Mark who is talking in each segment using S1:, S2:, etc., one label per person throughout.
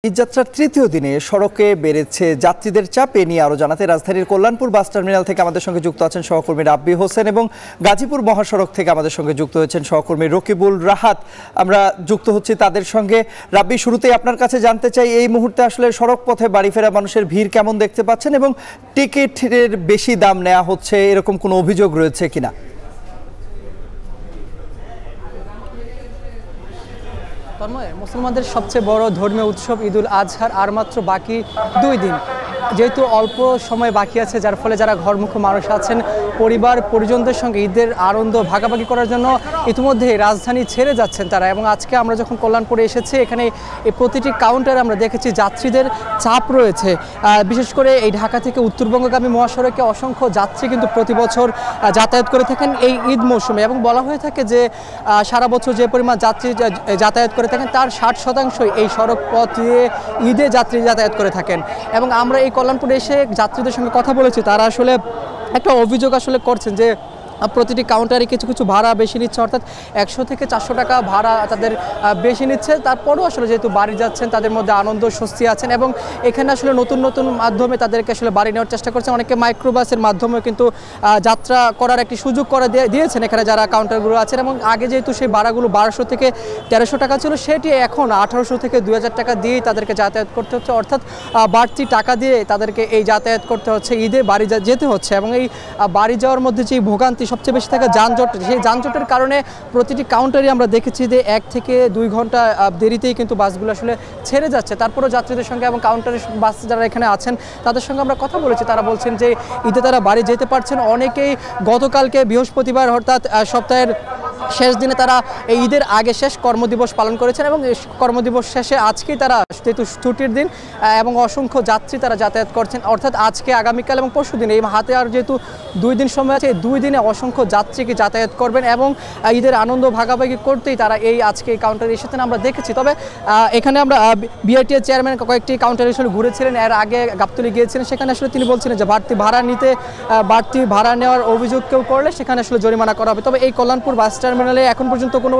S1: ঈদযাত্রার তৃতীয় দিনে সড়কে বেড়েছে যাত্রীদের চাপ। এ নিয়ে আরো জানাতে রাজধানীর কল্যাণপুর বাস টার্মিনাল থেকে আমাদের সঙ্গে যুক্ত আছেন সহকর্মী রাব্বি হোসেন এবং গাজীপুর মহাসড়ক থেকে আমাদের সঙ্গে যুক্ত হয়েছেন সহকর্মী রকিবুল রাহাত। আমরা যুক্ত হচ্ছি তাদের সঙ্গে। রাব্বি, শুরুতেই আপনার কাছে জানতে চাই, এই মুহূর্তে আসলে সড়ক পথে বাড়ি ফেরা মানুষের ভিড় কেমন দেখতে পাচ্ছেন এবং টিকিটের বেশি দাম নেওয়া হচ্ছে এরকম কোনো অভিযোগ রয়েছে কিনা?
S2: মুসলমানদের সবচেয়ে বড় ধর্মীয় উৎসব ঈদুল আজহার আর মাত্র বাকি 2 দিন। যেহেতু অল্প সময় বাকি আছে, যার ফলে যারা ঘরমুখী মানুষ আছেন পরিবার পরিজনদের সঙ্গে ঈদের আনন্দ ভাগাভাগি করার জন্য ইতিমধ্যে রাজধানী ছেড়ে যাচ্ছেন তারা। এবং আজকে আমরা যখন কল্যাণপুরে এসেছি, এখানে এই প্রতিটি কাউন্টারে আমরা দেখেছি যাত্রীদের চাপ রয়েছে। বিশেষ করে এই ঢাকা থেকে উত্তরবঙ্গগামী মহাসড়কে অসংখ্য যাত্রী কিন্তু প্রতি বছর যাতায়াত করে থাকেন এই ঈদ মৌসুমে, এবং বলা হয়ে থাকে যে সারা বছর যে পরিমাণ যাত্রী যাতায়াত করে থাকেন তার 60% এই সড়ক পথ দিয়ে ঈদে যাত্রী যাতায়াত করে থাকেন। এবং আমরা এই কল্যাণপুরে এসে যাত্রীদের সঙ্গে কথা বলেছি, তারা আসলে একটা অভিযোগ আসলে করছেন যে প্রতিটি কাউন্টারে কিছু কিছু ভাড়া বেশি নিচ্ছে, অর্থাৎ 100 থেকে 400 টাকা ভাড়া তাদের বেশি নিচ্ছে। তারপরেও আসলে যেহেতু বাড়ি যাচ্ছেন তাদের মধ্যে আনন্দ স্বস্তি আছেন, এবং এখানে আসলে নতুন নতুন মাধ্যমে তাদেরকে আসলে বাড়ি নেওয়ার চেষ্টা করছেন। অনেকে মাইক্রোবাসের মাধ্যমেও কিন্তু যাত্রা করার একটি সুযোগ করে দিয়েছেন এখানে যারা কাউন্টারগুলো আছেন। এবং আগে যেহেতু সেই ভাড়াগুলো 1200 থেকে 1300 টাকা ছিল, সেটি এখন 1800 থেকে 2000 টাকা দিয়েই তাদেরকে যাতায়াত করতে হচ্ছে, অর্থাৎ বাড়তি টাকা দিয়ে তাদেরকে এই যাতায়াত করতে হচ্ছে, ঈদে বাড়ি যেতে হচ্ছে। এবং এই বাড়ি যাওয়ার মধ্যে যে ভোগান্তি সবচেয়ে বেশি থাকে যানজট, সেই যানজটের কারণে প্রতিটি কাউন্টারে আমরা দেখেছি যে 1 থেকে 2 ঘন্টা দেরিতেই কিন্তু বাসগুলো আসলে ছেড়ে যাচ্ছে। তারপরেও যাত্রীদের সঙ্গে এবং কাউন্টারের বাস যারা এখানে আছেন তাদের সঙ্গে আমরা কথা বলেছি, তারা বলছেন যে ঈদে তারা বাড়ি যেতে পারছেন। অনেকেই গতকালকে বৃহস্পতিবার অর্থাৎ সপ্তাহের শেষ দিনে তারা এই ঈদের আগে শেষ কর্মদিবস পালন করেছেন, এবং এই কর্মদিবস শেষে আজকেই তারা যেহেতু ছুটির দিন এবং অসংখ্য যাত্রী তারা যাতায়াত করছেন, অর্থাৎ আজকে আগামীকাল এবং পরশু দিন এই হাতে আর যেহেতু 2 দিন সময় আছে, এই 2 দিনে অসংখ্য যাত্রীকে যাতায়াত করবেন এবং ঈদের আনন্দ ভাগাভাগি করতেই তারা আজকে এই কাউন্টারে এসেছেন আমরা দেখেছি। তবে এখানে আমরা বিআরটিএর চেয়ারম্যান কয়েকটি কাউন্টারে আসলে ঘুরেছিলেন, এর আগে গাবতলী গিয়েছিলেন, সেখানে আসলে তিনি বলছিলেন যে বাড়তি ভাড়া নেওয়ার অভিযোগ কেউ করলে সেখানে আসলে জরিমানা করা হবে। তবে এই কল্যাণপুর বাস টার্মিনালে এখন পর্যন্ত কোনো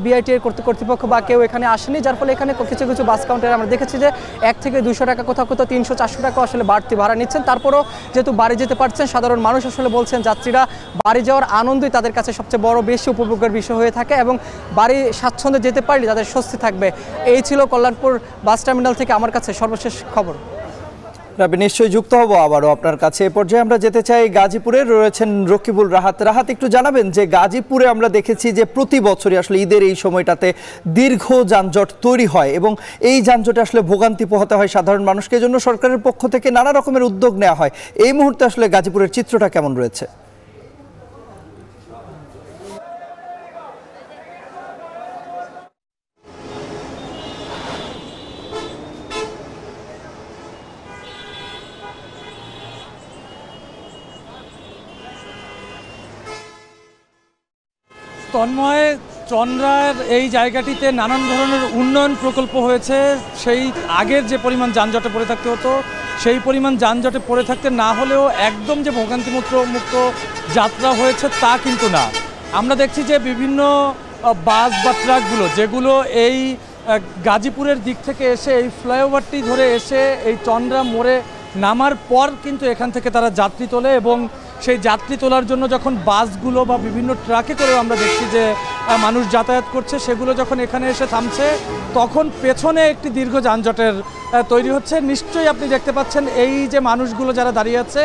S2: বিআরটিএর কর্তৃপক্ষ বা কেউ এখানে আসেনি, যার ফলে এখানে কিছু কিছু বাস কাউন্টারে আমরা দেখেছি যে 1 থেকে 200 টাকা, কোথাও কোথাও 300-400 টাকা আসলে বাড়তি ভাড়া নিচ্ছেন। তারপরও যেহেতু বাড়ি যেতে পারছেন সাধারণ মানুষ আসলে বলছেন যাত্রীরা বাড়ি যাওয়ার আনন্দই তাদের কাছে সবচেয়ে বড় বেশি উপভোগের বিষয় হয়ে থাকে, এবং বাড়ি স্বাচ্ছন্দ্যে যেতে পারলে তাদের স্বস্তি থাকবে। এই ছিল কল্যাণপুর বাস টার্মিনাল থেকে আমার কাছে সর্বশেষ খবর।
S1: রাব্বি, নিশ্চয়ই যুক্ত হব আবারও আপনার কাছে। এ পর্যায়ে আমরা যেতে চাই গাজীপুরে, রয়েছেন রকিবুল রাহাত। রাহাত, একটু জানাবেন যে গাজীপুরে আমরা দেখেছি যে প্রতি বছরই আসলে ঈদের এই সময়টাতে দীর্ঘ যানজট তৈরি হয় এবং এই যানজটে আসলে ভোগান্তি পোহাতে হয় সাধারণ মানুষকে। জন্য সরকারের পক্ষ থেকে নানা রকমের উদ্যোগ নেওয়া হয়। এই মুহূর্তে আসলে গাজীপুরের চিত্রটা কেমন রয়েছে?
S3: তন্ময়, চন্দ্রার এই জায়গাটিতে নানান ধরনের উন্নয়ন প্রকল্প হয়েছে। সেই আগের যে পরিমাণ যানজটে পড়ে থাকতে হতো সেই পরিমাণ যানজটে পড়ে থাকতে না হলেও একদম যে ভোগান্তিমুক্ত যাত্রা হয়েছে তা কিন্তু না। আমরা দেখছি যে বিভিন্ন বাস বা ট্রাকগুলো যেগুলো এই গাজীপুরের দিক থেকে এসে এই ফ্লাইওভারটি ধরে এসে এই চন্দ্রা মোড়ে নামার পর কিন্তু এখান থেকে তারা যাত্রী তোলে, এবং সেই যাত্রী তোলার জন্য যখন বাসগুলো বা বিভিন্ন ট্রাকে করেও আমরা দেখছি যে মানুষ যাতায়াত করছে, সেগুলো যখন এখানে এসে থামছে তখন পেছনে একটি দীর্ঘ যানজটের তৈরি হচ্ছে। নিশ্চয়ই আপনি দেখতে পাচ্ছেন এই যে মানুষগুলো যারা দাঁড়িয়ে আছে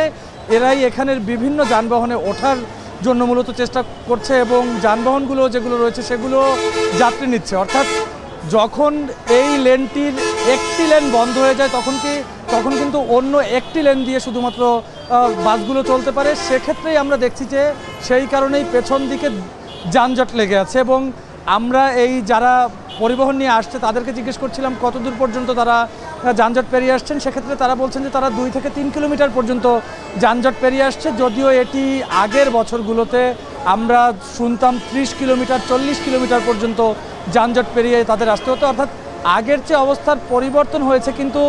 S3: এরাই এখানের বিভিন্ন যানবাহনে ওঠার জন্য মূলত চেষ্টা করছে, এবং যানবাহনগুলো যেগুলো রয়েছে সেগুলো যাত্রী নিচ্ছে। অর্থাৎ যখন এই লেনটির একটি লেন বন্ধ হয়ে যায় তখন কিন্তু অন্য একটি লেন দিয়ে শুধুমাত্র বাসগুলো চলতে পারে। সেক্ষেত্রেই আমরা দেখছি যে সেই কারণেই পেছন দিকে যানজট লেগে আছে, এবং আমরা এই যারা পরিবহন নিয়ে আসছে তাদেরকে জিজ্ঞেস করছিলাম কতদূর পর্যন্ত তারা যানজট পেরিয়ে আসছেন। সেক্ষেত্রে তারা বলছেন যে তারা 2 থেকে 3 কিলোমিটার পর্যন্ত যানজট পেরিয়ে আসছে, যদিও এটি আগের বছরগুলোতে আমরা শুনতাম 30 কিলোমিটার 40 কিলোমিটার পর্যন্ত যানজট পেরিয়ে তাদের আসতে হতো। অর্থাৎ আগের চেয়ে অবস্থার পরিবর্তন হয়েছে, কিন্তু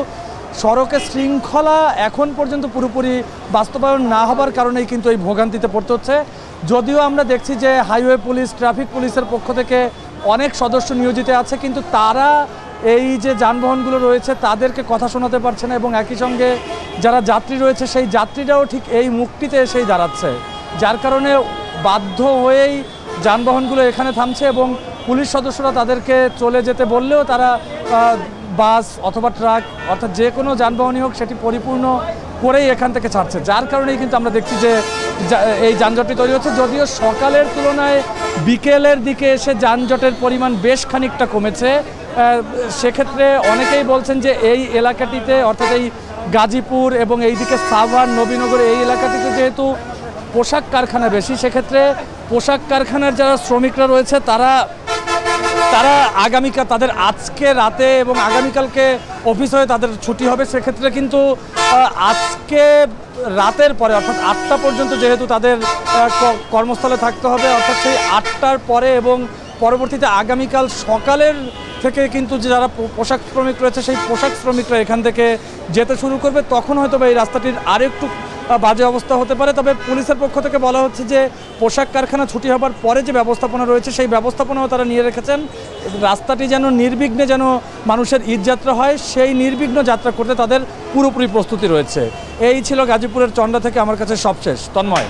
S3: সড়কের শৃঙ্খলা এখন পর্যন্ত পুরোপুরি বাস্তবায়ন না হবার কারণেই কিন্তু এই ভোগান্তিতে পড়তে হচ্ছে। যদিও আমরা দেখছি যে হাইওয়ে পুলিশ, ট্রাফিক পুলিশের পক্ষ থেকে অনেক সদস্য নিয়োজিত আছে, কিন্তু তারা এই যে যানবাহনগুলো রয়েছে তাদেরকে কথা শোনাতে পারছে না, এবং একই সঙ্গে যারা যাত্রী রয়েছে সেই যাত্রীরাও ঠিক এই মুখটিতে এসেই দাঁড়াচ্ছে, যার কারণে বাধ্য হয়েই যানবাহনগুলো এখানে থামছে এবং পুলিশ সদস্যরা তাদেরকে চলে যেতে বললেও তারা বাস অথবা ট্রাক অর্থাৎ যে কোনো যানবাহনই হোক সেটি পরিপূর্ণ করেই এখান থেকে ছাড়ছে, যার কারণেই কিন্তু আমরা দেখছি যে এই যানজটটি তৈরি হচ্ছে। যদিও সকালের তুলনায় বিকেলের দিকে এসে যানজটের পরিমাণ বেশ খানিকটা কমেছে। সেক্ষেত্রে অনেকেই বলছেন যে এই এলাকাটিতে অর্থাৎ এই গাজীপুর এবং এইদিকে সাভার নবীনগর এই এলাকাটিতে যেহেতু পোশাক কারখানা বেশি, সেক্ষেত্রে পোশাক কারখানার যারা শ্রমিকরা রয়েছে তারা আগামীকাল তাদের আজকে রাতে এবং আগামীকালকে অফিস হয়ে তাদের ছুটি হবে। সেক্ষেত্রে কিন্তু আজকে রাতের পরে অর্থাৎ 8টা পর্যন্ত যেহেতু তাদের কর্মস্থলে থাকতে হবে, অর্থাৎ সেই 8টার পরে এবং পরবর্তীতে আগামীকাল সকালের থেকে কিন্তু যারা পোশাক শ্রমিক রয়েছে সেই পোশাক শ্রমিকরা এখান থেকে যেতে শুরু করবে, তখন হয়তো এই রাস্তাটির আরেকটু বাজে অবস্থা হতে পারে। তবে পুলিশের পক্ষ থেকে বলা হচ্ছে যে পোশাক কারখানা ছুটি হবার পরে যে ব্যবস্থাপনা রয়েছে সেই ব্যবস্থাপনাও তারা নিয়ে রেখেছেন, রাস্তাটি যেন নির্বিঘ্নে যেন মানুষের ঈদযাত্রা হয় সেই নির্বিঘ্ন যাত্রা করতে তাদের পুরোপুরি প্রস্তুতি রয়েছে। এই ছিল গাজীপুরের চন্দ্রা থেকে আমার কাছে সবশেষ। তন্ময়।